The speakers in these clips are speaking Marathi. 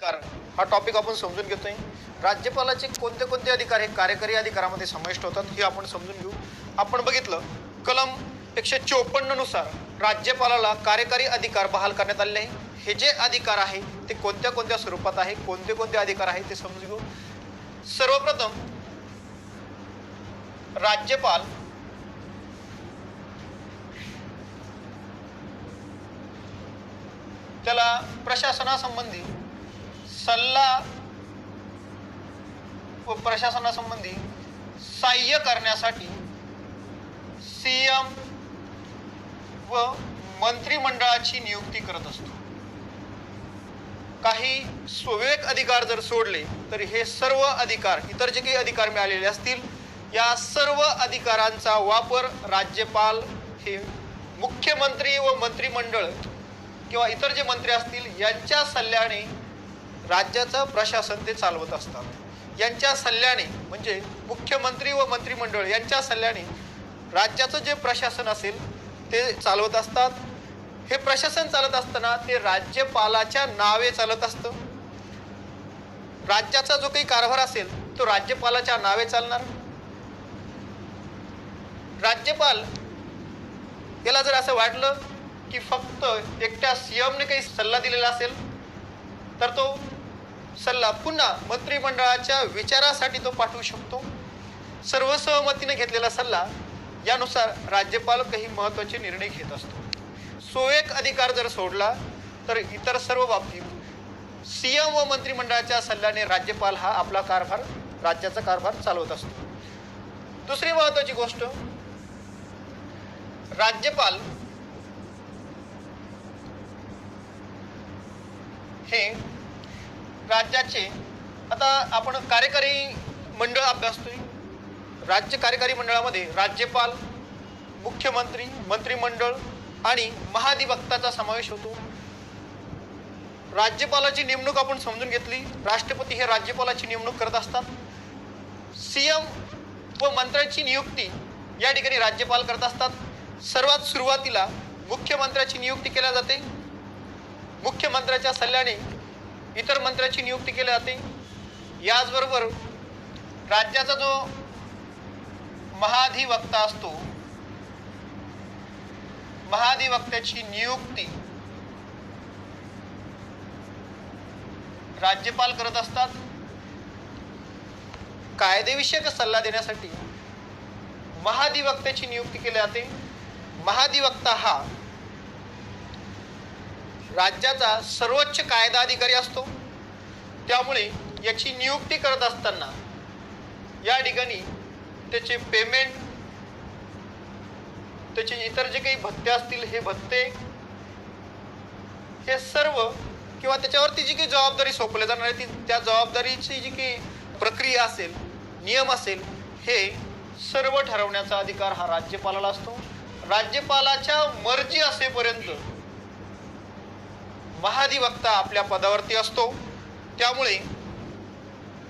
अधिकार हा टॉपिक आपण समजून घेतोय. राज्यपालाचे कोणते कोणते अधिकार हे कार्यकारी अधिकारामध्ये समाविष्ट होतात हे आपण समजून घेऊ. आपण बघितलं कलम 154 नुसार राज्यपालाला कार्यकारी अधिकार बहाल करण्यात आलेले आहे. हे जे अधिकार आहे ते कोणत्या कोणत्या स्वरूपात आहे, कोणते कोणते अधिकार आहे ते समजून घेऊ. सर्वप्रथम राज्यपाल त्याला प्रशासनासंबंधी सल्ला व प्रशासनासंबंधी सहाय्य करण्यासाठी सीएम व मंत्रिमंडळाची नियुक्ती करत असतो. काही स्वविवेक अधिकार जर सोडले तर हे सर्व अधिकार, इतर जे काही अधिकार मिळालेले असतील, या सर्व अधिकारांचा वापर राज्यपाल हे मुख्यमंत्री व मंत्रिमंडळ किंवा इतर जे मंत्री असतील यांच्या सल्ल्याने राज्याचं प्रशासन ते चालवत असतात. यांच्या सल्ल्याने म्हणजे मुख्यमंत्री व मंत्रिमंडळ यांच्या सल्ल्याने राज्याचं जे प्रशासन असेल ते चालवत असतात. हे प्रशासन चालत असताना ते राज्यपालाच्या नावे चालत असतं. राज्याचा जो काही कारभार असेल तो राज्यपालाच्या नावे चालणार. राज्यपाल याला जर असं वाटलं की फक्त एकट्या सीएमने काही सल्ला दिलेला असेल तर तो सल्ला पुन्हा मंत्रिमंडळाच्या विचारासाठी तो पाठवू शकतो. सर्वसहमतीने घेतलेला सल्ला यानुसार राज्यपाल काही महत्त्वाचे निर्णय घेत असतो. स्वविवेक अधिकार जर सोडला तर इतर सर्व बाबतीत सीएम व मंत्रिमंडळाच्या सल्ल्याने राज्यपाल हा आपला कारभार, राज्याचा कारभार चालवत असतो. दुसरी महत्त्वाची गोष्ट, राज्यपाल हे राज्याचे, आता आपण कार्यकारी मंडळ अभ्यासतोय. राज्य कार्यकारी मंडळामध्ये राज्यपाल, मुख्यमंत्री, मंत्रिमंडळ आणि महाधिवक्ताचा समावेश होतो. राज्यपालाची नेमणूक आपण समजून घेतली. राष्ट्रपती हे राज्यपालाची नेमणूक करत असतात. सीएम व मंत्र्यांची नियुक्ती या ठिकाणी राज्यपाल करत असतात. सर्वात सुरुवातीला मुख्यमंत्र्याची नियुक्ती केली जाते. मुख्यमंत्र्याच्या सल्ल्याने इतर मंत्र्याची नियुक्ती केली जाते. याचबरोबर राज्याचा जो महाधिवक्ता असतो, महाधिवक्त्याची नियुक्ती राज्यपाल करत असतात. कायदेविषयक सल्ला देण्यासाठी महाधिवक्त्याची नियुक्ती केली जाते. महाधिवक्ता हा राज्याचा सर्वोच्च कायदा अधिकारी असतो. त्यामुळे याची नियुक्ती करत असताना या ठिकाणी त्याचे पेमेंट, त्याचे इतर जे काही भत्ते असतील हे भत्ते, हे सर्व किंवा त्याच्यावरती जी काही जबाबदारी सोपवली जाणार आहे त्या जबाबदारीची जी काही प्रक्रिया असेल, नियम असेल, हे सर्व ठरवण्याचा अधिकार हा राज्यपालाला असतो. राज्यपालाच्या मर्जी असेपर्यंत महाधिवक्ता आपल्या पदावरती असतो. त्यामुळे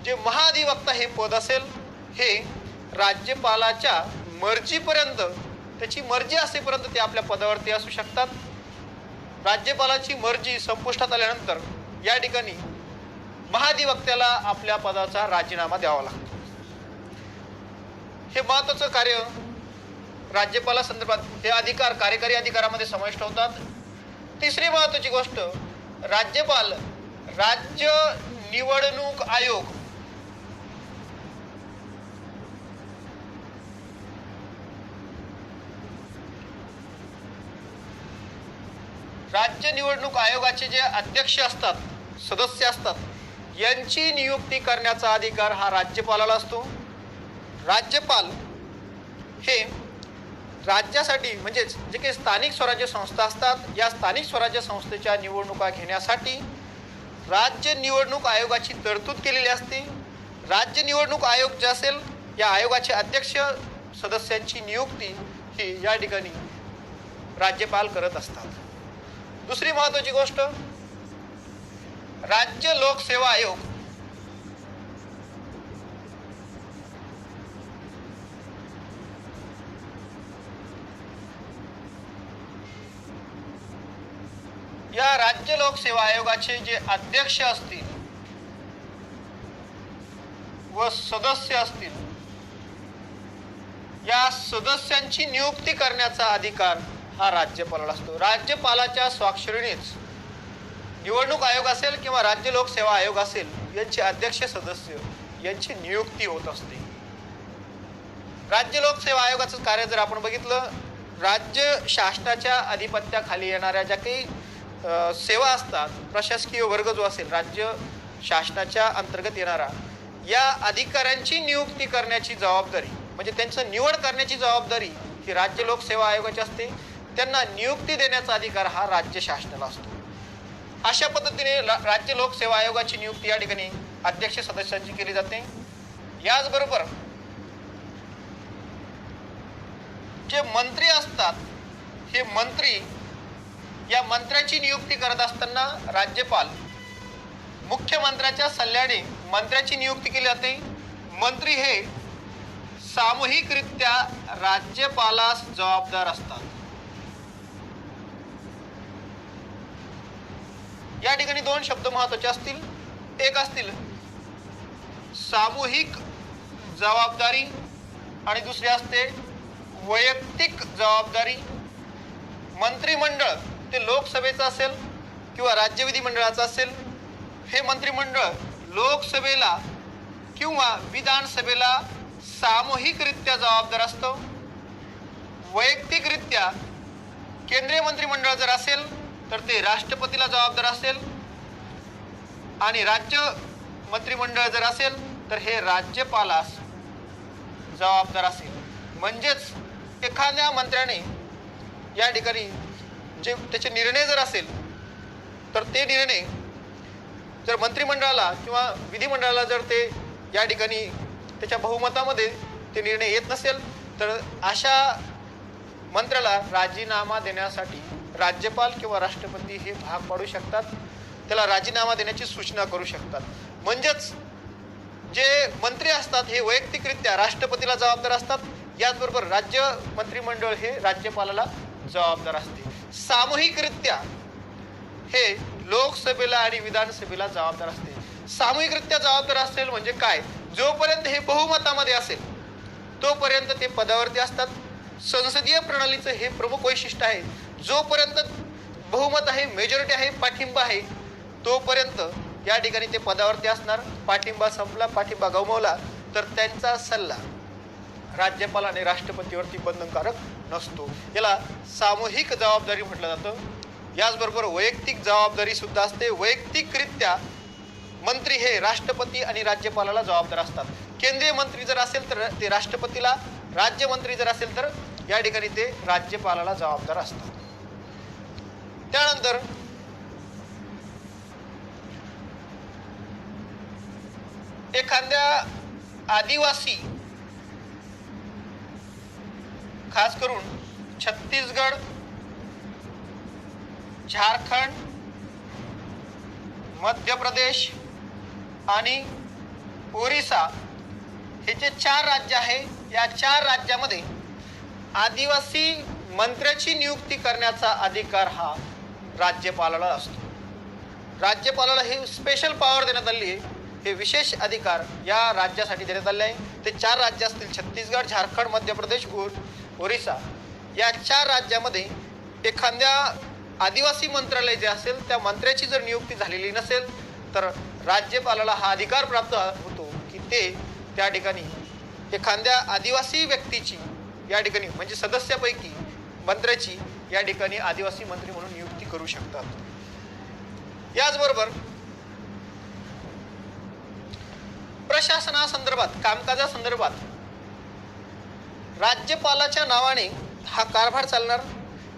जे महाधिवक्ता हे पद असेल हे राज्यपालाच्या मर्जीपर्यंत, त्याची मर्जी असेपर्यंत ते आपल्या पदावरती असू शकतात. राज्यपालाची मर्जी संपुष्टात आल्यानंतर या ठिकाणी महाधिवक्त्याला आपल्या पदाचा राजीनामा द्यावा लागतो. हे महत्त्वाचं कार्य राज्यपाला संदर्भात हे अधिकार कार्यकारी अधिकारामध्ये समाविष्ट होतात. तिसरी महत्त्वाची गोष्ट, राज्यपाल राज्य निवडणूक आयोग राज्य निवडणूक आयोगाचे जे अध्यक्ष असतात, सदस्य असतात, यांची नियुक्ती करण्याचा अधिकार हा राज्यपालाला असतो. राज्यपाल हे राज्यासाठी म्हणजेच जे काही स्थानिक स्वराज्य संस्था असतात, या स्थानिक स्वराज्य संस्थेच्या निवडणुका घेण्यासाठी राज्य निवडणूक आयोगाची तरतूद केलेली असते. राज्य निवडणूक आयोग जे असेल, या आयोगाचे अध्यक्ष सदस्यांची नियुक्ती ही या ठिकाणी राज्यपाल करत असतात. दुसरी महत्त्वाची गोष्ट, राज्य लोकसेवा आयोग या राज्य लोकसेवा आयोगाचे जे अध्यक्ष असतील व सदस्य असतील या सदस्यांची नियुक्ती करण्याचा अधिकार हा राज्यपालाला असतो. राज्यपालाच्या स्वाक्षरीनेच निवडणूक आयोग असेल किंवा राज्य लोकसेवा आयोग असेल यांचे अध्यक्ष सदस्य यांची नियुक्ती होत असते. राज्य लोकसेवा आयोगाचं कार्य जर आपण बघितलं, राज्य शासनाच्या अधिपत्याखाली येणाऱ्या ज्या काही सेवा असतात, प्रशासकीय वर्ग जो असेल राज्य शासनाच्या अंतर्गत येणारा, या अधिकाऱ्यांची नियुक्ती करण्याची जबाबदारी म्हणजे त्यांचं निवड करण्याची जबाबदारी ही राज्य लोकसेवा आयोगाची असते. त्यांना नियुक्ती देण्याचा अधिकार हा राज्य शासनाला असतो. अशा पद्धतीने राज्य लोकसेवा आयोगाची नियुक्ती या ठिकाणी अध्यक्ष सदस्यांची केली जाते. याचबरोबर जे मंत्री असतात हे मंत्री, या मंत्र्याची नियुक्ती करत असताना राज्यपाल मुख्यमंत्र्याच्या सल्ल्याने मंत्र्याची नियुक्ती केली जाते. मंत्री हे सामूहिकरित्या राज्यपालास जबाबदार असतात. या ठिकाणी दोन शब्द महत्त्वाचे असतील. एक असतील सामूहिक जबाबदारी आणि दुसरी असते वैयक्तिक जबाबदारी. मंत्रिमंडळ ते लोकसभेचं असेल किंवा राज्य विधिमंडळाचं असेल, हे मंत्रिमंडळ लोकसभेला किंवा विधानसभेला सामूहिकरित्या जबाबदार असतं. वैयक्तिकरित्या केंद्रीय मंत्रिमंडळ जर असेल तर ते राष्ट्रपतीला जबाबदार असेल आणि राज्य मंत्रिमंडळ जर असेल तर हे राज्यपालास जबाबदार असेल. म्हणजेच एखाद्या मंत्र्याने या ठिकाणी जे त्याचे निर्णय जर असेल तर ते निर्णय जर मंत्रिमंडळाला किंवा विधिमंडळाला जर ते या ठिकाणी त्याच्या बहुमतामध्ये ते निर्णय येत नसेल तर अशा मंत्र्याला राजीनामा देण्यासाठी राज्यपाल किंवा राष्ट्रपती हे भाग पाडू शकतात, त्याला राजीनामा देण्याची सूचना करू शकतात. म्हणजेच जे मंत्री असतात हे वैयक्तिकरित्या राष्ट्रपतीला जबाबदार असतात, याचबरोबर राज्य मंत्रिमंडळ हे राज्यपालाला जबाबदार असते. सामूहिकरित्या हे लोकसभेला आणि विधानसभेला जबाबदार असते. सामूहिकरित्या जबाबदार असेल म्हणजे काय? जोपर्यंत हे बहुमतामध्ये असेल तोपर्यंत ते पदावरती असतात. संसदीय प्रणालीचं हे प्रमुख वैशिष्ट्य आहे. जोपर्यंत बहुमत आहे, मेजॉरिटी आहे, पाठिंबा आहे, तोपर्यंत या ठिकाणी ते पदावरती असणार. पाठिंबा संपला, पाठिंबा गमावला तर त्यांचा सल्ला राज्यपाल आणि राष्ट्रपतीवरती बंधनकारक नसतो. याला सामूहिक जबाबदारी म्हटलं जातं. याचबरोबर वैयक्तिक जबाबदारी सुद्धा असते. वैयक्तिकरित्या मंत्री हे राष्ट्रपती आणि राज्यपालाला जबाबदार असतात. केंद्रीय मंत्री जर असेल तर ते राष्ट्रपतीला, राज्यमंत्री जर असेल तर या ठिकाणी ते राज्यपालाला जबाबदार असतात. त्यानंतर एखाद्या आदिवासी, खास करून छत्तीसगड, झारखंड, मध्य प्रदेश आणि ओरिसा हे जे 4 राज्य आहे, या 4 राज्यामध्ये आदिवासी मंत्र्याची नियुक्ती करण्याचा अधिकार हा राज्यपालाला असतो. राज्यपालाला हे स्पेशल पॉवर देण्यात आली आहे. हे विशेष अधिकार या राज्यासाठी देण्यात आले आहे. ते 4 राज्य असतील छत्तीसगड, झारखंड, मध्य प्रदेश, ओरिसा. या 4 राज्यामध्ये एखाद्या आदिवासी मंत्रालय जे असेल त्या मंत्र्याची जर नियुक्ती झालेली नसेल तर राज्यपालाला हा अधिकार प्राप्त होतो की ते त्या ठिकाणी एखाद्या आदिवासी व्यक्तीची या ठिकाणी म्हणजे सदस्यापैकी मंत्र्याची या ठिकाणी आदिवासी मंत्री म्हणून नियुक्ती करू शकतात. याचबरोबर प्रशासनासंदर्भात, कामकाजासंदर्भात राज्यपालाच्या नावाने हा कारभार चालणार.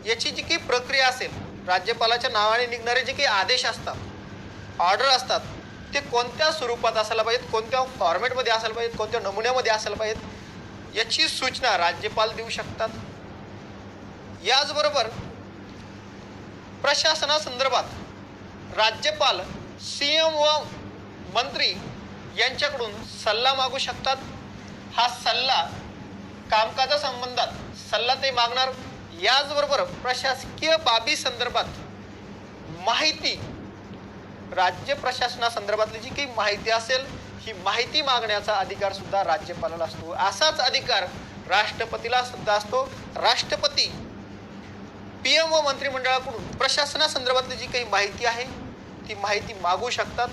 याची जी काही प्रक्रिया असेल, राज्यपालाच्या नावाने निघणारे जे काही आदेश असतात, ऑर्डर असतात, ते कोणत्या स्वरूपात असायला पाहिजेत, कोणत्या फॉर्मॅटमध्ये असायला पाहिजेत, कोणत्या नमुन्यामध्ये असायला पाहिजेत, याची सूचना राज्यपाल देऊ शकतात. याचबरोबर प्रशासनासंदर्भात राज्यपाल सीएम व मंत्री यांच्याकडून सल्ला मागू शकतात. हा सल्ला कामकाजासंबंधात सल्ला ते मागणार. याचबरोबर प्रशासकीय बाबी संदर्भात माहिती, राज्य प्रशासनासंदर्भातली जी काही माहिती असेल ही माहिती मागण्याचा अधिकार सुद्धा राज्यपालाला असतो. असाच अधिकार राष्ट्रपतीला सुद्धा असतो. राष्ट्रपती PM व मंत्रिमंडळाकडून प्रशासनासंदर्भातली जी काही माहिती आहे ती माहिती मागू शकतात,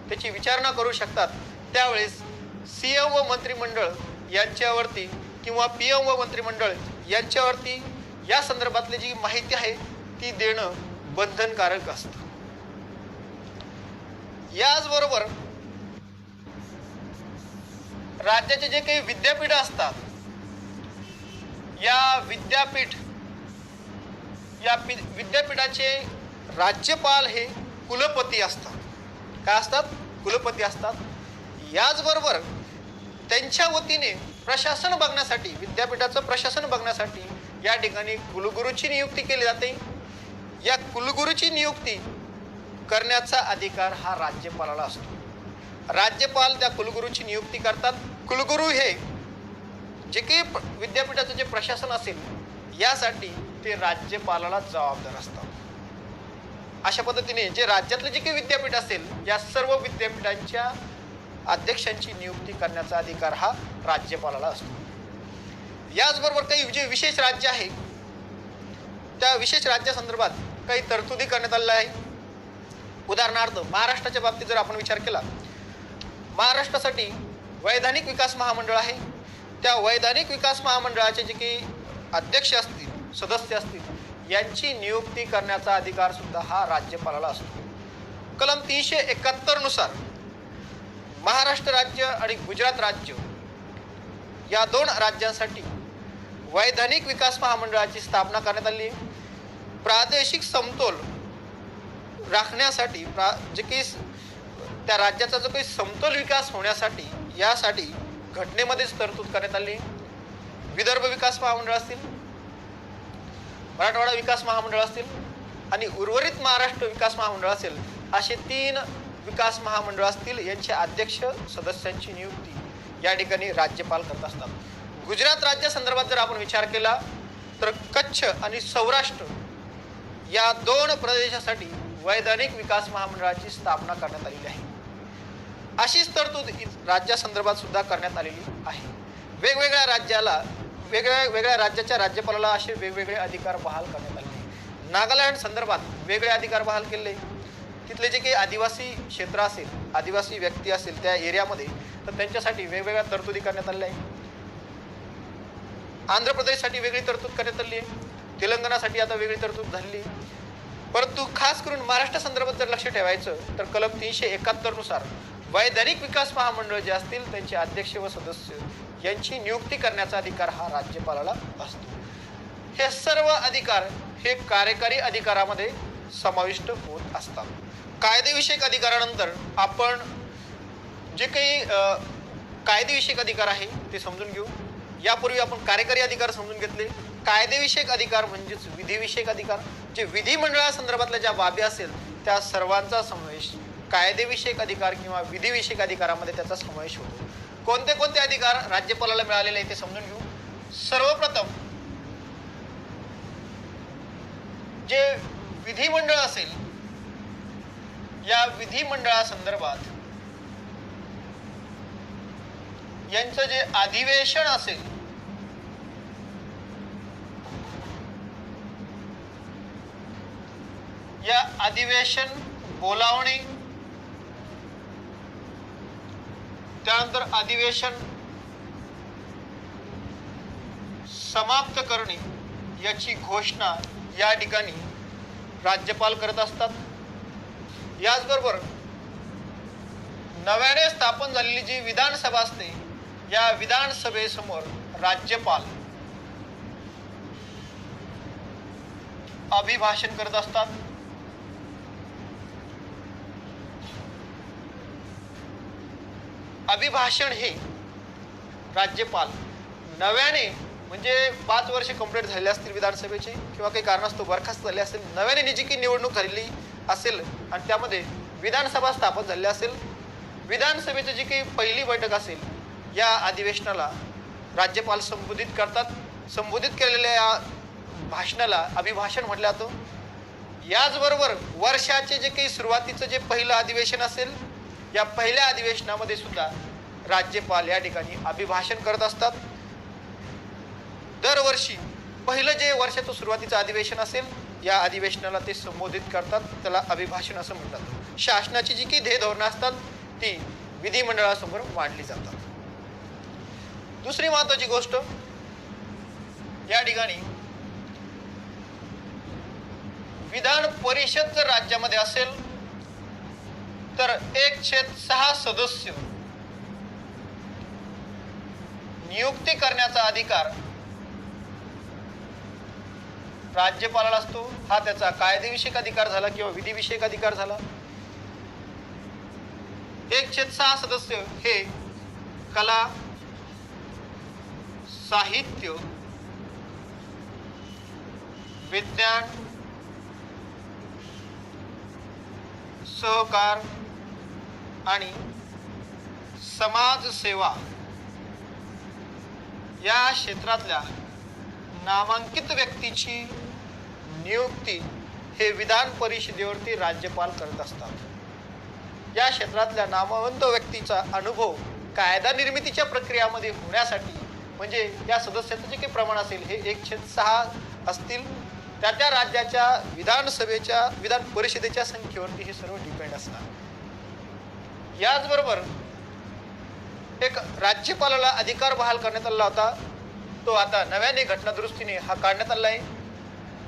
त्याची विचारणा करू शकतात. त्यावेळेस CM व मंत्रिमंडळ यांच्यावरती किंवा PM व मंत्रिमंडळ यांच्यावरती या संदर्भातली जी माहिती आहे ती देणं बंधनकारक असतं. याचबरोबर राज्याचे जे काही विद्यापीठ असतात या विद्यापीठाचे राज्यपाल हे कुलपती असतात. काय असतात? कुलपती असतात. याचबरोबर त्यांच्या वतीने प्रशासन बघण्यासाठी, विद्यापीठाचं प्रशासन बघण्यासाठी या ठिकाणी कुलगुरूची नियुक्ती केली जाते. या कुलगुरूची नियुक्ती करण्याचा अधिकार हा राज्यपालाला असतो. राज्यपाल त्या कुलगुरूची नियुक्ती करतात. कुलगुरू हे जे काही विद्यापीठाचं जे प्रशासन असेल यासाठी ते राज्यपालाला जबाबदार असतात. अशा पद्धतीने जे राज्यातले जे काही विद्यापीठ असेल या सर्व विद्यापीठांच्या अध्यक्षांची नियुक्ती करण्याचा अधिकार हा राज्यपालाला असतो. याचबरोबर काही जे विशेष राज्य आहे त्या विशेष राज्यासंदर्भात काही तरतुदी करण्यात आलेल्या आहे. उदाहरणार्थ महाराष्ट्राच्या बाबतीत जर आपण विचार केला, महाराष्ट्रासाठी वैधानिक विकास महामंडळ आहे. त्या वैधानिक विकास महामंडळाचे जे काही अध्यक्ष असतील, सदस्य असतील यांची नियुक्ती करण्याचा अधिकार सुद्धा हा राज्यपालाला असतो. कलम 371 नुसार महाराष्ट्र राज्य आणि गुजरात राज्य या दोन राज्यांसाठी वैधानिक विकास महामंडळाची स्थापना करण्यात आली आहे. प्रादेशिक समतोल राखण्यासाठी जे काही त्या राज्याचा जो काही समतोल विकास होण्यासाठी यासाठी घटनेमध्येच तरतूद करण्यात आली. विदर्भ विकास महामंडळ असतील, मराठवाडा विकास महामंडळ असतील आणि उर्वरित महाराष्ट्र विकास महामंडळ असेल, असे 3 विकास महामंडळ असतील. यांचे अध्यक्ष सदस्यांची नियुक्ती या ठिकाणी राज्यपाल करत असतात. गुजरात राज्यासंदर्भात जर आपण विचार केला तर कच्छ आणि सौराष्ट्र या 2 प्रदेशासाठी वैधानिक विकास महामंडळाची स्थापना करण्यात आलेली आहे. अशीच तरतूद राज्यासंदर्भात सुद्धा करण्यात आलेली आहे. वेगवेगळ्या राज्याला वेगवेगळ्या राज्याच्या राज्यपालाला असे वेगवेगळे अधिकार बहाल करण्यात आले. नागालँड संदर्भात वेगळे अधिकार बहाल केले. तिथले जे काही आदिवासी क्षेत्र असेल, आदिवासी व्यक्ती असेल त्या एरियामध्ये तर त्यांच्यासाठी वेगवेगळ्या तरतुदी करण्यात आलेल्या आहे. आंध्र प्रदेशसाठी वेगळी तरतूद करण्यात आली आहे. तेलंगणासाठी आता वेगळी तरतूद झालेली. परंतु खास करून महाराष्ट्र संदर्भात जर लक्ष ठेवायचं तर कलम 371 नुसार वैधानिक विकास महामंडळ जे असतील त्यांचे अध्यक्ष व सदस्य यांची नियुक्ती करण्याचा अधिकार हा राज्यपालाला असतो. हे सर्व अधिकार हे कार्यकारी अधिकारामध्ये समाविष्ट होत असतात. कायदेविषयक अधिकारानंतर आपण जे काही कायदेविषयक अधिकार आहे ते समजून घेऊ. यापूर्वी आपण कार्यकारी अधिकार समजून घेतले. कायदेविषयक अधिकार म्हणजेच विधिविषयक अधिकार, जे विधिमंडळासंदर्भातल्या ज्या बाबी असेल त्या सर्वांचा समावेश कायदेविषयक अधिकार किंवा विधिविषयक अधिकारामध्ये त्याचा समावेश होतो. कोणते कोणते अधिकार राज्यपालाला मिळालेले आहे ते समजून घेऊ. सर्वप्रथम जे विधिमंडळ असेल या विधिमंडळासंदर्भात यांचं जे अधिवेशन असेल या अधिवेशन बोलावणे, त्यानंतर अधिवेशन समाप्त करणे याची घोषणा या ठिकाणी राज्यपाल करत असतात. याचबरोबर नव्याने स्थापन झालेली जी विधानसभा असते या विधानसभेसमोर राज्यपाल अभिभाषण करत असतात. अभिभाषण हे राज्यपाल नव्याने म्हणजे 5 वर्ष कंप्लीट झालेले असतील विधानसभेचे किंवा काही कारणास्तव बरखास्त झाले असेल, नव्याने जी काही निवडणूक झालेली असेल आणि त्यामध्ये विधानसभा स्थापन झाली असेल, विधानसभेची जी काही पहिली बैठक असेल या अधिवेशनाला राज्यपाल संबोधित करतात. संबोधित केलेल्या या भाषणाला अभिभाषण म्हटलं जातं. याचबरोबर वर्षाचे जे काही सुरुवातीचं जे पहिलं अधिवेशन असेल या पहिल्या अधिवेशनामध्ये सुद्धा राज्यपाल या ठिकाणी अभिभाषण करत असतात. दरवर्षी पहिलं जे वर्षाचं सुरुवातीचं अधिवेशन असेल या अधिवेशनाला ते संबोधित करतात, त्याला अभिभाषण असं म्हणतात. शासनाची जी काही ध्येय धोरणं असतात ती विधिमंडळासमोर मांडली जातात. दुसरी महत्वाची गोष्ट या ठिकाणी विधान परिषद जर राज्यामध्ये असेल तर 1/6 सदस्य नियुक्ती करण्याचा अधिकार राज्यपालाला असतो. हा त्याचा कायदेविषयक अधिकार झाला किंवा विधिविषयक अधिकार झाला. 1/6 सदस्य हे कला, साहित्य, विज्ञान, सहकार आणि समाजसेवा या क्षेत्रातल्या नामांकित व्यक्तीची नियुक्ती हे विधान परिषदेवरती राज्यपाल करत असतात. या क्षेत्रातल्या नामवंत व्यक्तीचा अनुभव कायदा निर्मितीच्या प्रक्रियामध्ये होण्यासाठी म्हणजे या सदस्याचं जे काही प्रमाण असेल हे 1/6 असतील. त्या राज्याच्या विधानसभेच्या विधान परिषदेच्या संख्येवरती हे सर्व डिपेंड असणार. याचबरोबर एक राज्यपालाला अधिकार बहाल करण्यात आला होता, तो आता नव्याने घटनादुरुस्तीने हा काढण्यात आला आहे.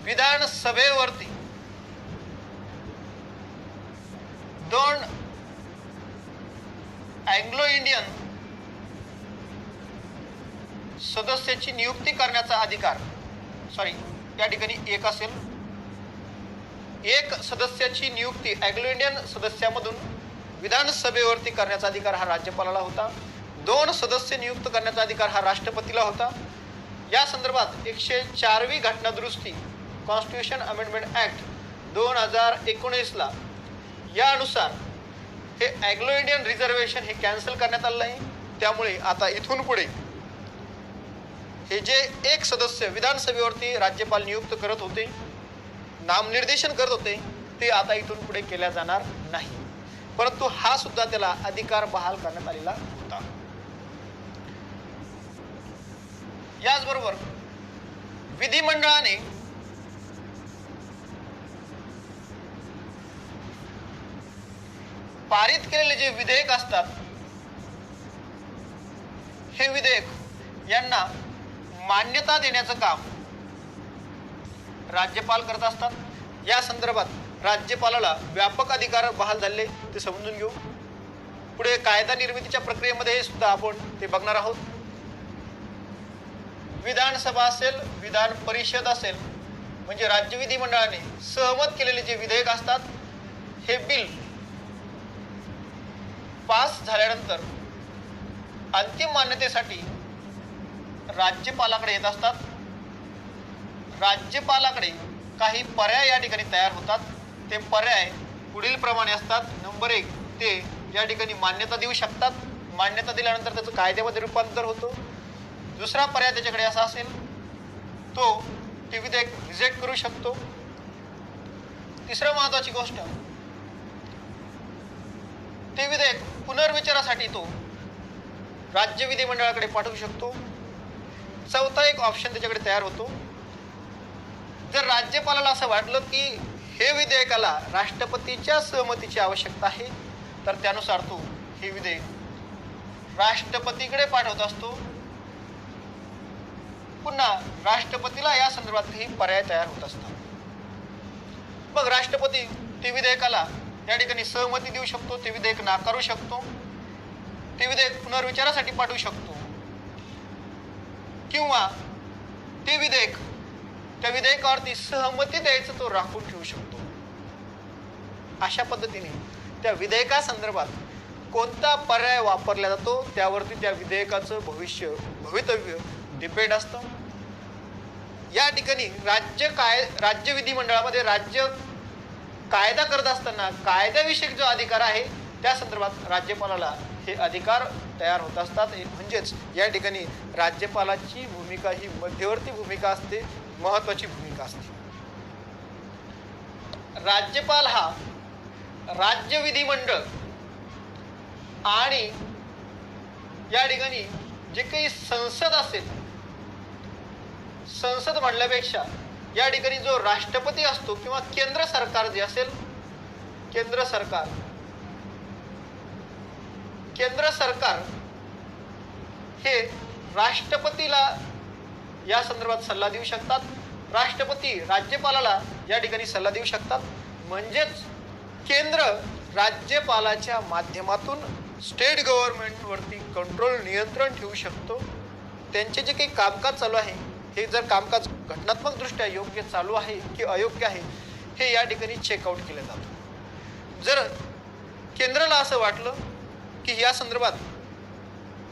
विधानसभेवरती 2 अँग्लो इंडियन सदस्याची नियुक्ती करण्याचा अधिकार, या ठिकाणी एक असेल, 1 सदस्याची नियुक्ती अँग्लो इंडियन सदस्यामधून विधानसभेवरती करण्याचा अधिकार हा राज्यपालाला होता. 2 सदस्य नियुक्त करण्याचा अधिकार हा राष्ट्रपतीला होता. या संदर्भात 104वी घटनादुरुस्ती कॉन्स्टिट्यूशन अमेंडमेंट ऍक्ट 2019ला यानुसार हे अँग्लो इंडियन रिझर्वेशन हे कॅन्सल करण्यात आलं आहे. त्यामुळे आता इथून पुढे हे जे 1 सदस्य विधानसभेवरती राज्यपाल नियुक्त करत होते, नामनिर्देशन करत होते, ते आता इथून पुढे केल्या जाणार नाही. परंतु हा सुद्धा त्याला अधिकार बहाल करण्यात आलेला होता. याचबरोबर विधिमंडळाने पारित केलेले जे विधेयक असतात हे विधेयक यांना मान्यता देण्याचं काम राज्यपाल करत असतात. या संदर्भात राज्यपालाला व्यापक अधिकार बहाल झाले ते समजून घेऊ. पुढे कायदा निर्मितीच्या प्रक्रियेमध्ये सुद्धा आपण ते बघणार आहोत. विधानसभा असेल, विधान परिषद असेल, म्हणजे राज्य विधिमंडळाने सहमत केलेले जे विधेयक असतात हे बिल पास झाल्यानंतर अंतिम मान्यतेसाठी राज्यपालाकडे येत असतात. राज्यपालाकडे काही पर्याय या ठिकाणी तयार होतात. ते पर्याय पुढील प्रमाणे असतात. नंबर 1, ते या ठिकाणी मान्यता देऊ शकतात. मान्यता दिल्यानंतर त्याचं कायद्यामध्ये रूपांतर होतं. दुसरा पर्याय त्याच्याकडे असा असेल, तो ते विधेयक रिजेक्ट करू शकतो. तिसरं महत्वाची गोष्ट, ते विधेयक पुनर्विचारासाठी तो राज्य विधिमंडळाकडे पाठवू शकतो. चौथा एक ऑप्शन त्याच्याकडे तयार होतो. जर राज्यपालाला असं वाटलं की हे विधेयकाला राष्ट्रपतीच्या सहमतीची आवश्यकता आहे तर त्यानुसार तो हे विधेयक राष्ट्रपतीकडे पाठवत असतो. पुन्हा राष्ट्रपतीला या संदर्भात काही पर्याय तयार होत असतात. मग राष्ट्रपती ते विधेयकाला या ठिकाणी सहमती देऊ शकतो, ते विधेयक नाकारू शकतो, ते विधेयक पुनर्विचारासाठी पाठवू शकतो, किंवा ते विधेयक त्या विधेयकावरती सहमती द्यायचं तो राखून ठेवू शकतो. अशा पद्धतीने त्या विधेयकासंदर्भात कोणता पर्याय वापरला जातो त्यावरती त्या विधेयकाचं भवितव्य डिपेंड असतं. या ठिकाणी राज्य विधिमंडळामध्ये राज्य कायदा करत असताना कायद्याविषयक जो अधिकार आहे त्या संदर्भात राज्यपालाला हे अधिकार तयार होत असतात. म्हणजेच या ठिकाणी राज्यपालाची भूमिका ही मध्यवर्ती भूमिका असते, महत्वाची भूमिका असते. राज्यपाल हा राज्य विधिमंडळ आणि या ठिकाणी जे काही संसद असेल, संसद म्हणल्यापेक्षा या ठिकाणी जो राष्ट्रपती असतो किंवा केंद्र सरकार जे असेल, केंद्र सरकार हे राष्ट्रपतीला या संदर्भात सल्ला देऊ शकतात. राष्ट्रपती राज्यपालाला या ठिकाणी सल्ला देऊ शकतात. म्हणजेच केंद्र राज्यपालाच्या माध्यमातून स्टेट गव्हर्नमेंटवरती कंट्रोल, नियंत्रण ठेवू शकतो. त्यांचे जे काही कामकाज चालू आहे हे जर कामकाज घटनात्मकदृष्ट्या योग्य चालू आहे की अयोग्य आहे हे या ठिकाणी चेकआउट केलं जातं. जर केंद्राला असं वाटलं की या संदर्भात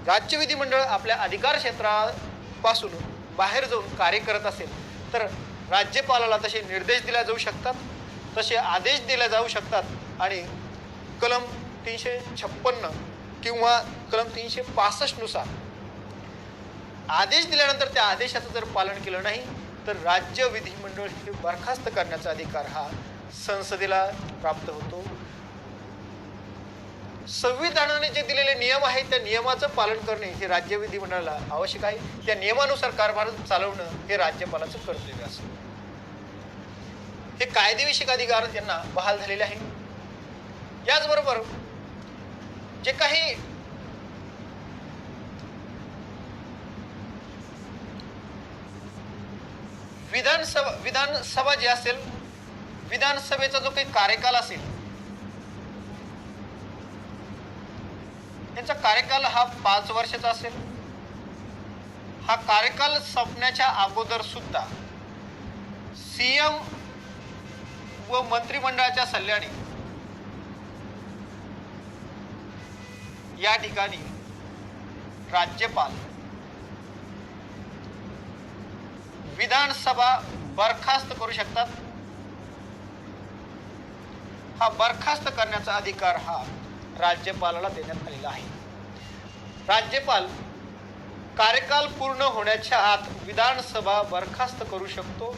राज्य विधिमंडळ आपल्या अधिकार क्षेत्रापासून बाहेर जाऊन कार्य करत असेल तर राज्यपालाला तसे निर्देश दिले जाऊ शकतात, तसे आदेश दिले जाऊ शकतात आणि कलम 356 किंवा कलम 365 नुसार आदेश दिल्यानंतर त्या आदेशाचं जर पालन केलं नाही तर राज्य विधिमंडळ हे बरखास्त करण्याचा अधिकार हा संसदेला प्राप्त होतो. संविधानाने जे दिलेले नियम आहेत त्या नियमाचं पालन करणे हे राज्य विधिमंडळाला आवश्यक आहे. त्या नियमानुसार कारभार चालवणं हे राज्यपालाचं कर्तव्य असतं. हे कायदेविषयक अधिकार त्यांना बहाल झालेले आहे. याचबरोबर जे काही विधानसभा जे असेल, विधानसभेचा जो काही कार्यकाल असेल त्यांचा कार्यकाल हा 5 वर्षाचा असेल. हा कार्यकाल संपण्याच्या अगोदर सुद्धा सीएम व मंत्रिमंडळाच्या सल्ल्याने या ठिकाणी राज्यपाल विधानसभा बरखास्त करू शकतात. हा बरखास्त करण्याचा अधिकार हा राज्यपालाला देण्यात आलेला आहे. राज्यपाल कार्यकाल पूर्ण होण्याच्या आत विधानसभा बरखास्त करू शकतो.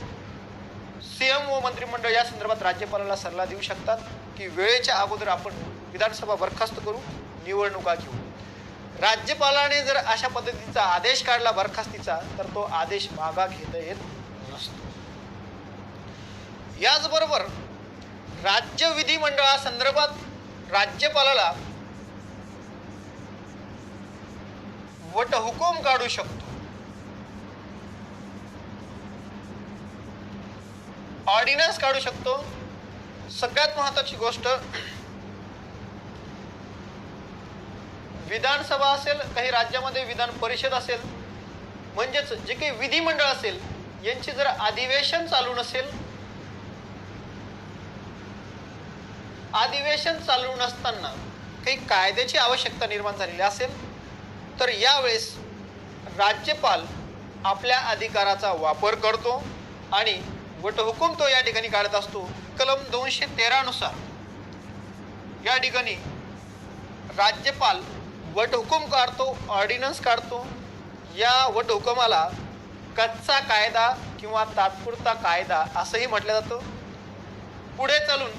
सीएम व मंत्रिमंडळ या संदर्भात राज्यपालाला सल्ला देऊ शकतात की वेळेच्या अगोदर आपण विधानसभा बरखास्त करू, निवडणुका घेऊ. राज्यपालाने जर अशा पद्धतीचा आदेश काढला बरखास्तीचा तर तो आदेश मागा घेता येत नसतो. याचबरोबर राज्य विधिमंडळासंदर्भात राज्यपालाला वटहुकूम काढू शकतो, ऑर्डिनन्स काढू शकतो. सगळ्यात महत्त्वाची गोष्ट, विधानसभा असेल, काही राज्यामध्ये विधान परिषद असेल, म्हणजेच जे काही विधिमंडळ असेल यांची जर अधिवेशन चालू नसेल, अधिवेशन चालू नसताना काही कायद्याची आवश्यकता निर्माण झालेली असेल तर यावेळेस राज्यपाल आपल्या अधिकाराचा वापर करतो आणि वटहुकूम तो या ठिकाणी काढत असतो. कलम 213 नुसार या ठिकाणी राज्यपाल वटहुकूम काढतो, ऑर्डिनन्स काढतो. या वटहुकुमाला कच्चा कायदा किंवा तात्पुरता कायदा असंही म्हटलं जातं. पुढे चालून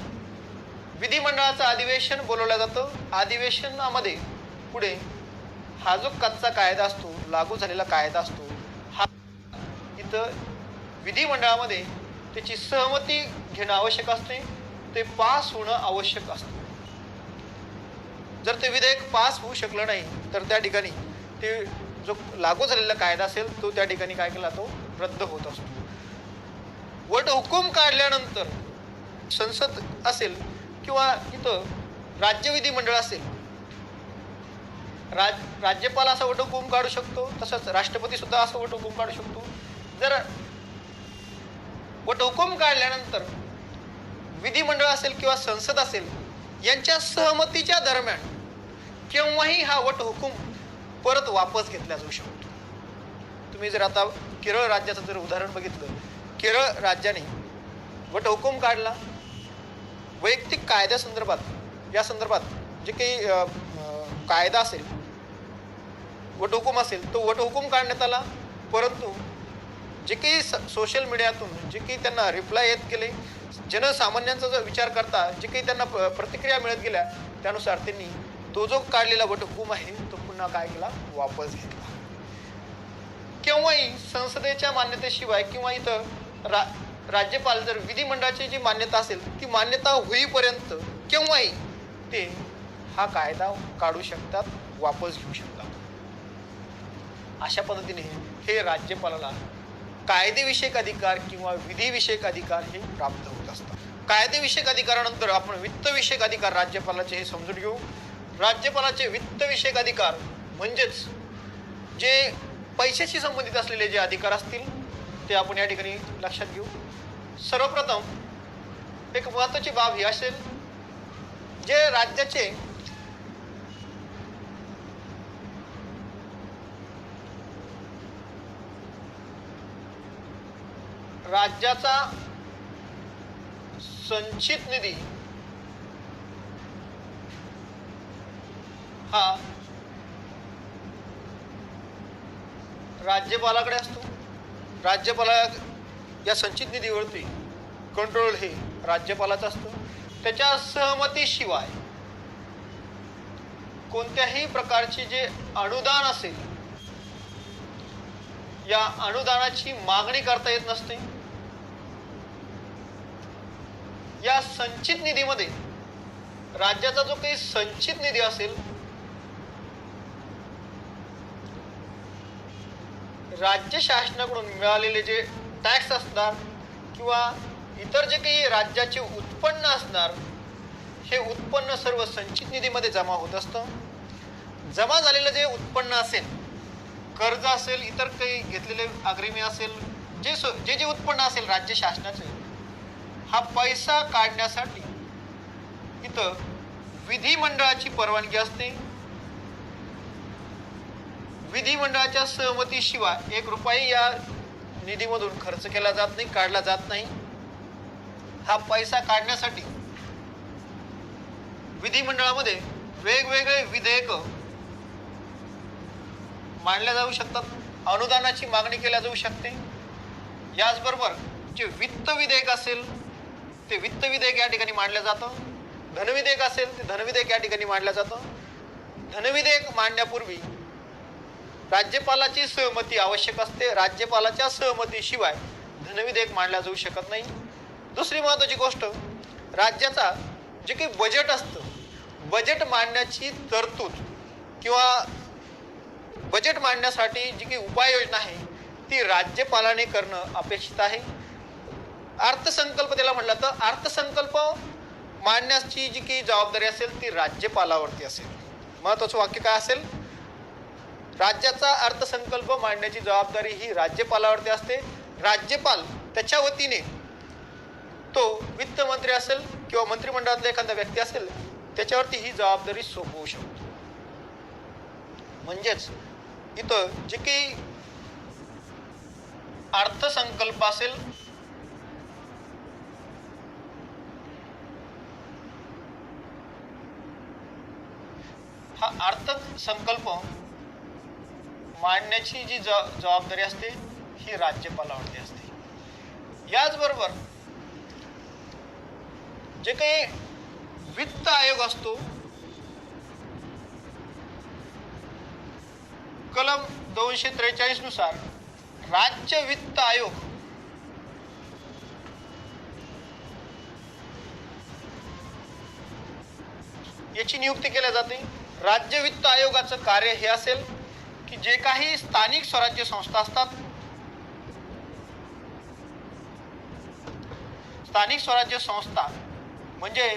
विधिमंडळाचं अधिवेशन बोलवलं जातं. अधिवेशनामध्ये पुढे हा जो कच्चा कायदा असतो, लागू झालेला कायदा असतो, हा इथं विधिमंडळामध्ये त्याची सहमती घेणं आवश्यक असते, ते पास होणं आवश्यक असतं. जर ते विधेयक पास होऊ शकलं नाही तर त्या ठिकाणी ते जो लागू झालेला कायदा असेल तो त्या ठिकाणी काय केला तो रद्द होत असतो. वटहुकूम काढल्यानंतर संसद असेल किंवा इथं राज्य विधिमंडळ असेल, राज्यपाल असा वटहुकूम काढू शकतो, तसंच राष्ट्रपती सुद्धा असा वटहुकूम काढू शकतो. जर वटहुकूम काढल्यानंतर विधिमंडळ असेल किंवा संसद असेल यांच्या सहमतीच्या दरम्यान केव्हाही हा वटहुकूम परत वापस घेतला जाऊ शकतो. तुम्ही जर आता केरळ राज्याचं जर उदाहरण बघितलं, केरळ राज्याने वटहुकूम काढला वैयक्तिक कायद्यासंदर्भात, या संदर्भात जे काही कायदा असेल, वटहुकूम असेल, तो वटहुकूम काढण्यात आला. परंतु जे काही सोशल मीडियातून जे काही त्यांना रिप्लाय येत गेले, जनसामान्यांचा जो विचार करता जे काही त्यांना प्रतिक्रिया मिळत गेल्या, त्यानुसार त्यांनी तो जो काढलेला वटहुकूम आहे तो पुन्हा काय केला, वापस घेतला. केव्हाही संसदेच्या मान्यतेशिवाय किंवा इथं राज्यपाल जर विधिमंडळाची जी मान्यता असेल ती मान्यता होईपर्यंत केव्हाही ते हा कायदा काढू शकतात, वापस घेऊ शकतात. अशा पद्धतीने हे राज्यपालाला कायदेविषयक अधिकार किंवा विधिविषयक अधिकार हे प्राप्त होत असतात. कायदेविषयक अधिकारानंतर आपण वित्तविषयक अधिकार राज्यपालाचे हे समजून घेऊ. राज्यपालाचे वित्तविषयक अधिकार म्हणजेच जे पैशाशी संबंधित असलेले जे अधिकार असतील ते आपण या ठिकाणी लक्षात घेऊ. सर्वप्रथम एक महत्त्वाची बाब ही असेल, जे राज्याचे राज्याचा संचित निधी हा राज्यपालाकडे असतो. राज्यपाला या संचित निधीवरती कंट्रोल हे राज्यपालाचं असतं. त्याच्या सहमतीशिवाय कोणत्याही प्रकारचे जे अनुदान असेल या अनुदानाची मागणी करता येत नसते. या संचित निधीमध्ये राज्याचा जो काही संचित निधी असेल, राज्य शासनाकडून मिळालेले जे टॅक्स असणार किंवा इतर जे काही राज्याचे उत्पन्न असणार, हे उत्पन्न सर्व संचित निधीमध्ये जमा होत असतं. जमा झालेलं जे उत्पन्न असेल, कर्ज असेल, इतर काही घेतलेले अग्रिमी असेल, जे जे उत्पन्न असेल राज्य शासनाचे, हा पैसा काढण्यासाठी इथं विधिमंडळाची परवानगी असते. विधिमंडळाच्या सहमतीशिवाय 1 रुपया या निधीमधून खर्च केला जात नाही, काढला जात नाही. हा पैसा काढण्यासाठी विधिमंडळामध्ये वेगवेगळे विधेयक मांडल्या जाऊ शकतात. अनुदानाची मागणी केल्या जाऊ शकते. याचबरोबर जे वित्त विधेयक असेल ते वित्त विधेयक या ठिकाणी मांडलं जातं. धनविधेयक असेल ते धनविधेयक या ठिकाणी मांडलं जातं. धनविधेयक मांडण्यापूर्वी राज्यपालाची सहमती आवश्यक असते. राज्यपालाच्या सहमतीशिवाय धनविधेयक मांडला जाऊ शकत नाही. दुसरी महत्त्वाची गोष्ट, राज्याचा जे काही बजेट असतं, बजेट मांडण्याची तरतूद किंवा बजेट मांडण्यासाठी जी काही उपाययोजना आहे ती राज्यपालाने करणं अपेक्षित आहे. अर्थसंकल्प त्याला म्हटलं तर अर्थसंकल्प मांडण्याची जी काही जबाबदारी असेल ती राज्यपालावरती असेल. महत्त्वाचं वाक्य काय असेल, राज्याचा अर्थसंकल्प मांडण्याची जबाबदारी ही राज्यपालावरती असते. राज्यपाल त्याच्या वतीने तो वित्तमंत्री असेल किंवा मंत्रिमंडळातला एखादा व्यक्ती असेल त्याच्यावरती ही जबाबदारी सोपवू शकतो. म्हणजेच इथं जे काही अर्थसंकल्प असेल हा अर्थसंकल्प मांडण्याची जी जबाबदारी असते ही राज्यपालावरती असते. याचबरोबर जे काही वित्त आयोग असतो, कलम 243 नुसार राज्य वित्त आयोग याची नियुक्ती केल्या जाते. राज्य वित्त आयोगाचं कार्य हे असेल की जे काही स्थानिक स्वराज्य संस्था असतात, स्थानिक स्वराज्य संस्था म्हणजे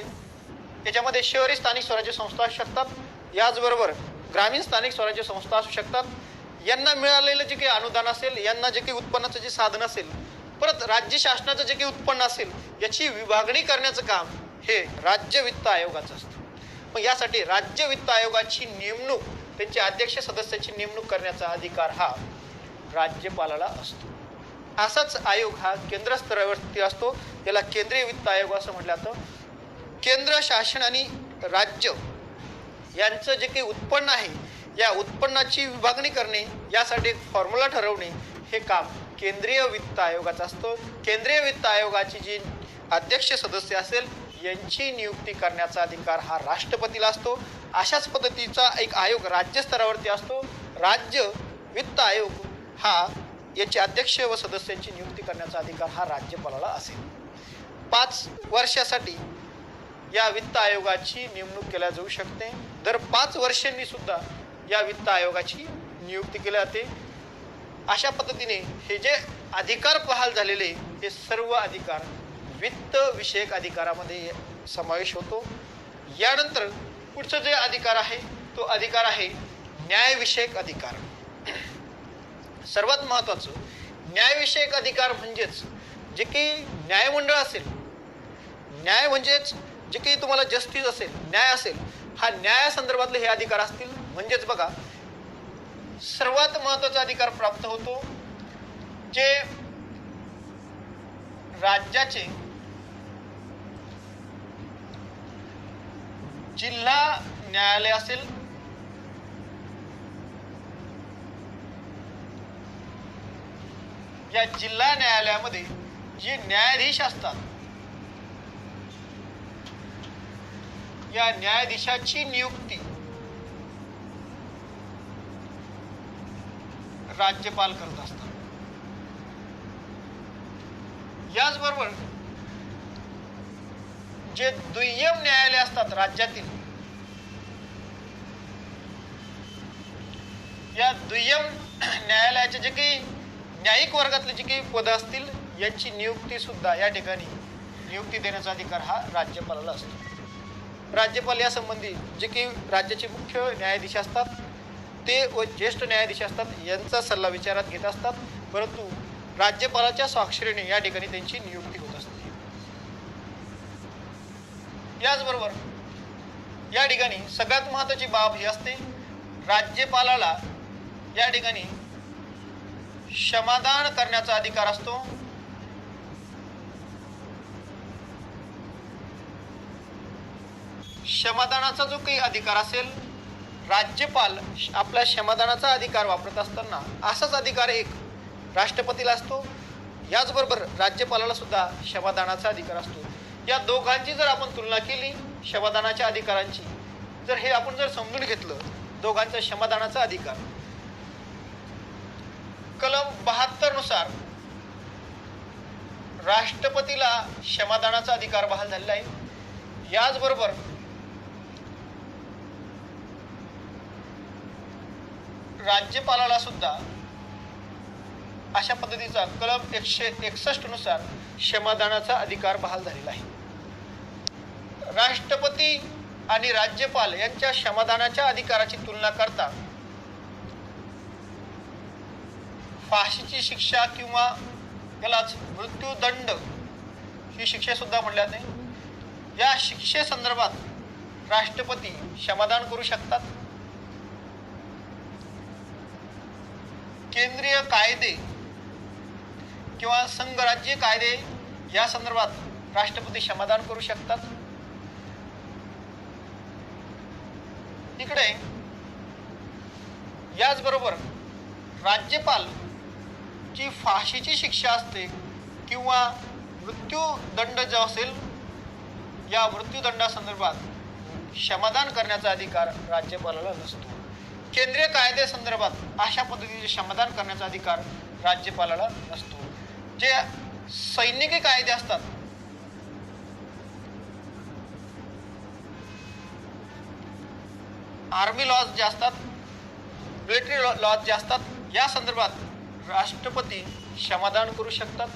त्याच्यामध्ये शहरी स्थानिक स्वराज्य संस्था असू शकतात, याचबरोबर ग्रामीण स्थानिक स्वराज्य संस्था असू शकतात. यांना मिळालेलं जे काही अनुदान असेल, यांना जे काही उत्पन्नाचं जे साधन असेल, परत राज्य शासनाचं जे काही उत्पन्न असेल याची विभागणी करण्याचं काम हे राज्य वित्त आयोगाचं असतं. मग यासाठी राज्य वित्त आयोगाची नेमणूक, त्यांचे अध्यक्ष सदस्याची नेमणूक करण्याचा अधिकार हा राज्यपालाला असतो. असाच आयोग हा केंद्र स्तरावरती असतो. याला केंद्रीय वित्त आयोग असं म्हटलं जातं. केंद्र शासन आणि राज्य यांचं जे काही उत्पन्न आहे या उत्पन्नाची विभागणी करणे, यासाठी एक फॉर्म्युला ठरवणे हे काम केंद्रीय वित्त आयोगाचं असतं. केंद्रीय वित्त आयोगाची जी अध्यक्ष सदस्य असेल यांची नियुक्ती करण्याचा अधिकार हा राष्ट्रपतीला असतो. अशाच पद्धतीचा एक आयोग राज्य स्तरावरती असतो. राज्य वित्त आयोग हा याचे अध्यक्ष व सदस्यांची नियुक्ती करण्याचा अधिकार हा राज्यपालाला असेल. 5 वर्षासाठी या वित्त आयोगाची नेमणूक केल्या जाऊ शकते. दर 5 वर्षांनी सुद्धा या वित्त आयोगाची नियुक्ती केली जाते. अशा पद्धतीने हे जे अधिकार बहाल झालेले हे सर्व अधिकार वित्त विषयक अधिकारामध्ये समावेश होतो. यानंतर पुढचा जे अधिकार आहे तो अधिकार आहे न्यायविषयक अधिकार. सर्वात महत्त्वाचं न्यायविषयक अधिकार म्हणजेच जे काही न्यायमंडळ असेल, न्याय म्हणजेच जे काही तुम्हाला जस्टिस असेल, न्याय असेल, हा न्यायासंदर्भातले हे अधिकार असतील. म्हणजेच बघा, सर्वात महत्त्वाचा अधिकार प्राप्त होतो जे राज्याचे जिल्हा न्यायालय असेल, या जिल्हा न्यायालयामध्ये जे न्यायाधीश असतात, या न्यायाधीशाची नियुक्ती राज्यपाल करत असतात. याचबरोबर जे दुय्यम न्यायालय असतात राज्यातील, या दुय्यम न्यायालयाचे जे काही न्यायिक वर्गातले जे काही पद असतील यांची नियुक्ती सुद्धा या ठिकाणी नियुक्ती देण्याचा अधिकार हा राज्यपालाला असतो. राज्यपाल या संबंधी जे काही राज्याचे मुख्य न्यायाधीश असतात ते व ज्येष्ठ न्यायाधीश असतात यांचा सल्ला विचारात घेत असतात, परंतु राज्यपालाच्या स्वाक्षरीने या ठिकाणी त्यांची नियुक्ती होत असते. याचबरोबर या ठिकाणी सगळ्यात महत्त्वाची बाब ही असते, राज्यपालाला या ठिकाणी क्षमादान करण्याचा अधिकार असतो. क्षमादानाचा जो काही अधिकार असेल, राज्यपाल आपला क्षमादानाचा अधिकार वापरत असताना असाच अधिकार एक राष्ट्रपतीला असतो. याचबरोबर राज्यपालाला सुद्धा क्षमादानाचा अधिकार असतो. या दोघांची जर आपण तुलना केली, क्षमादानाच्या अधिकारांची, जर हे आपण जर समजून घेतलं, दोघांचा क्षमादानाचा अधिकार कलम 72 नुसार राष्ट्रपतीला क्षमादानाचा अधिकार बहाल झालेला आहे. याचबरोबर राज्यपालाला सुद्धा अशा पद्धतीचा कलम 161 नुसार क्षमादानाचा अधिकार बहाल झालेला आहे. राष्ट्रपती आणि राज्यपाल यांच्या क्षमादानाच्या अधिकाराची तुलना करता फाशीची शिक्षा किंवा यालाच मृत्यूदंड ही शिक्षा सुद्धा म्हणल्या जाते. या शिक्षेसंदर्भात राष्ट्रपती क्षमादान करू शकतात. केंद्रीय कायदे किंवा संघराज्य कायदे या संदर्भात राष्ट्रपती क्षमादान करू शकतात. इकडे याचबरोबर राज्यपाल जी फाशीची शिक्षा असते किंवा मृत्यूदंड जो असेल, या मृत्यूदंडासंदर्भात क्षमादान करण्याचा अधिकार राज्यपालाला नसतो. केंद्रीय कायद्यासंदर्भात अशा पद्धतीचे क्षमादान करण्याचा अधिकार राज्यपालाला नसतो. जे सैनिकी कायदे असतात, आर्मी लॉज जे असतात, मिलिटरी लॉज जे असतात, या संदर्भात राष्ट्रपती क्षमादान करू शकतात,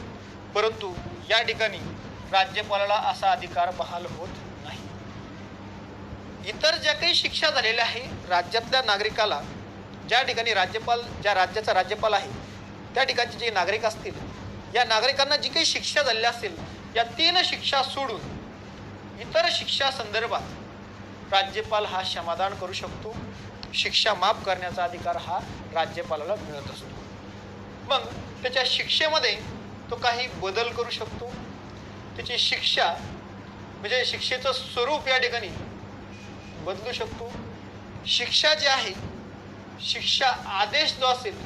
परंतु या ठिकाणी राज्यपालाला असा अधिकार बहाल होत नाही. इतर ज्या काही शिक्षा झालेल्या आहे राज्यातल्या नागरिकाला, ज्या ठिकाणी राज्यपाल, ज्या राज्याचा राज्यपाल आहे त्या ठिकाणचे जे नागरिक असतील, या नागरिकांना जी काही शिक्षा झालेल्या असतील, या 3 शिक्षा सोडून इतर शिक्षा संदर्भात राज्यपाल हा क्षमादान करू शकतो. शिक्षा माफ करण्याचा अधिकार हा राज्यपालाला मिळत असतो. मग त्याच्या शिक्षेमध्ये तो काही बदल करू शकतो. त्याची शिक्षा म्हणजे शिक्षेचं स्वरूप या ठिकाणी बदलू शकतो. शिक्षा जी आहे, शिक्षा आदेश जो असेल,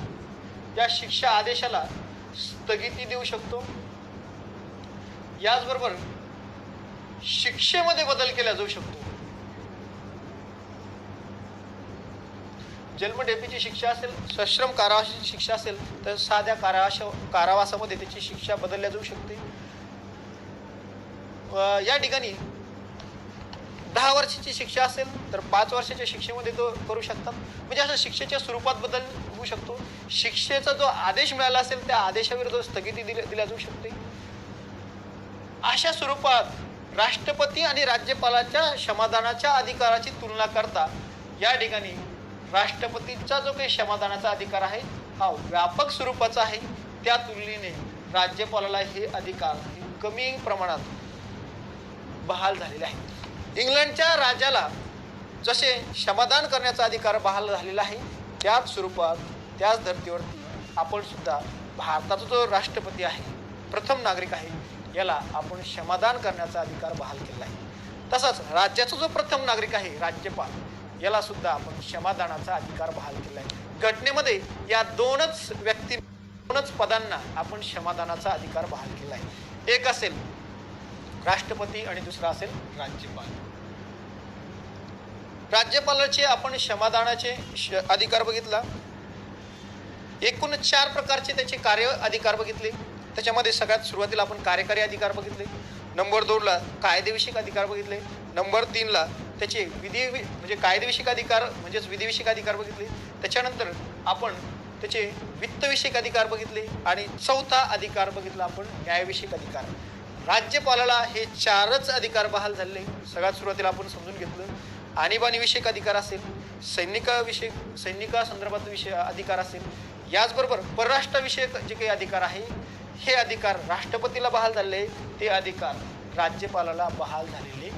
या शिक्षा आदेशाला स्थगिती देऊ शकतो. याचबरोबर शिक्षेमध्ये बदल केला जाऊ शकतो. जन्मठेपेची शिक्षा असेल, सश्रम कारावासाची शिक्षा असेल, तर साध्या कारावासामध्ये त्याची शिक्षा बदलल्या जाऊ शकते. या ठिकाणी 10 वर्षाची शिक्षा असेल तर 5 वर्षाच्या शिक्षेमध्ये तो करू शकतात. म्हणजे असं शिक्षेच्या स्वरूपात बदल होऊ शकतो. शिक्षेचा जो आदेश मिळाला असेल त्या आदेशाविरुद्ध स्थगिती दिल्या जाऊ शकते. अशा स्वरूपात राष्ट्रपती आणि राज्यपालाच्या क्षमादानाच्या अधिकाराची तुलना करता या ठिकाणी राष्ट्रपतीचा जो काही क्षमादानाचा अधिकार आहे हा व्यापक स्वरूपाचा आहे. त्या तुलनेने राज्यपालाला हे अधिकार कमी प्रमाणात बहाल झालेले आहे. इंग्लंडच्या राजाला जसे क्षमादान करण्याचा अधिकार बहाल झालेला आहे त्याच स्वरूपात त्याच धर्तीवरती आपण सुद्धा भारताचा जो राष्ट्रपती आहे, प्रथम नागरिक आहे, याला आपण क्षमादान करण्याचा अधिकार बहाल केला आहे. तसाच राज्याचा जो प्रथम नागरिक आहे, राज्यपाल, याला सुद्धा आपण क्षमादानाचा अधिकार बहाल केला आहे. घटनेमध्ये या दोनच पदांना आपण क्षमादानाचा अधिकार बहाल केला आहे. एक असेल राष्ट्रपती आणि दुसरा असेल राज्यपाल. राज्यपालाचे आपण क्षमादानाचे अधिकार बघितला. एकूण 4 प्रकारचे त्याचे कार्य अधिकार बघितले. त्याच्यामध्ये सगळ्यात सुरुवातीला आपण कार्यकारी अधिकार बघितले. नंबर 2ला कायदेविषयक अधिकार बघितले. नंबर 3ला त्याचे म्हणजे कायदेविषयक अधिकार म्हणजेच विधिविषयक अधिकार बघितले. त्याच्यानंतर आपण त्याचे वित्तविषयक अधिकार बघितले आणि 4था अधिकार बघितला आपण न्यायविषयक अधिकार. राज्यपालाला हे 4च अधिकार बहाल झाले. सगळ्यात सुरुवातीला आपण समजून घेतलं. आणीबाणीविषयक अधिकार असेल, सैनिकासंदर्भात अधिकार असेल, याचबरोबर परराष्ट्रविषयक जे काही अधिकार आहे हे अधिकार राष्ट्रपतीला बहाल झाले, ते अधिकार राज्यपालाला बहाल झालेले